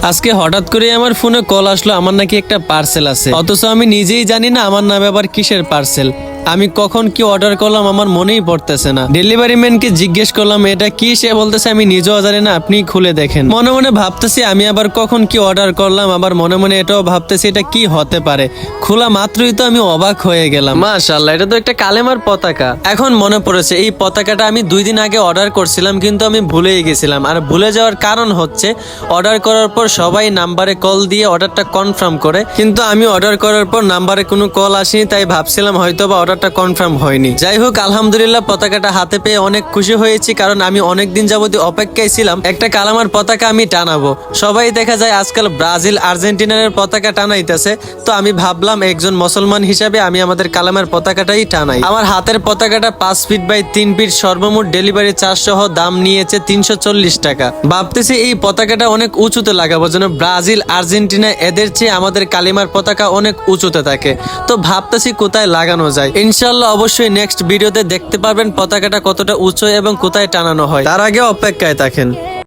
আজকে হঠাৎ করে আমার ফোনে কল আসলো আমার নাকি একটা পার্সেল আছে, অথচ আমি নিজেই জানি না আমার নামে আবার কিসের পার্সেল। আমি কখন কি অর্ডার করলাম আমার মনেই পড়তেছে না। ডেলিভারি ম্যানকে জিজ্ঞেস করলাম এটা কি, সে বলতেছে আমি নিজেও জানি না, আপনি খুলে দেখেন। মনে মনে ভাবতেছি আমি আবার কখন কি অর্ডার করলাম, আবার মনে মনে এটাও ভাবতেছি এটা কি হতে পারে। খোলা মাত্রই তো আমি অবাক হয়ে গেলাম। মাশাআল্লাহ, এটা তো একটা কালেমার পতাকা। এখন মনে পড়েছে এই পতাকাটা আমি 2 দিন আগে অর্ডার করছিলাম, কিন্তু আমি ভুলেই গেছিলাম। আর ভুলে যাওয়ার কারণ হচ্ছে অর্ডার করার পর সবাই নাম্বারে কল দিয়ে অর্ডারটা কনফার্ম করে, কিন্তু আমি অর্ডার করার পর নাম্বারে কোনো কল আসেনি, তাই ভাবছিলাম হয়তো বা অর্ডারটা কনফার্ম হয়নি। যাই হোক, আলহামদুলিল্লাহ পতাকাটা হাতে পেয়ে অনেক খুশি হয়েছি, কারণ আমি অনেকদিন যাবত অপেক্ষায় ছিলাম একটা কালামার পতাকা আমি টানাবো। সবাই দেখা যায় আজকাল ব্রাজিল আর্জেন্টিনার পতাকা টানাইতেছে, তো আমি ভাবলাম একজন মুসলমান হিসাবে আমি আমাদের কালামার পতাকাটাই টানাই। আমার হাতের পতাকাটা 5 ফিট বাই 3 ফিট, সর্বমোট ডেলিভারি চার্জ সহ দাম নিয়েছে 340 টাকা। ভাবতেছি এই পতাকাটা অনেক উঁচুতে লাগাবো, যেন ব্রাজিল আর্জেন্টিনা এদের চেয়ে আমাদের কালিমার পতাকা অনেক উঁচুতে থাকে। তো ভাবতেছি কোথায় লাগানো যায়। ইনশাআল্লাহ অবশ্যই নেক্সট ভিডিওতে দেখতে পারবেন পতাকাটা কতটা উঁচু এবং কোথায় টানানো হয়। তার আগে অপেক্ষায় থাকেন।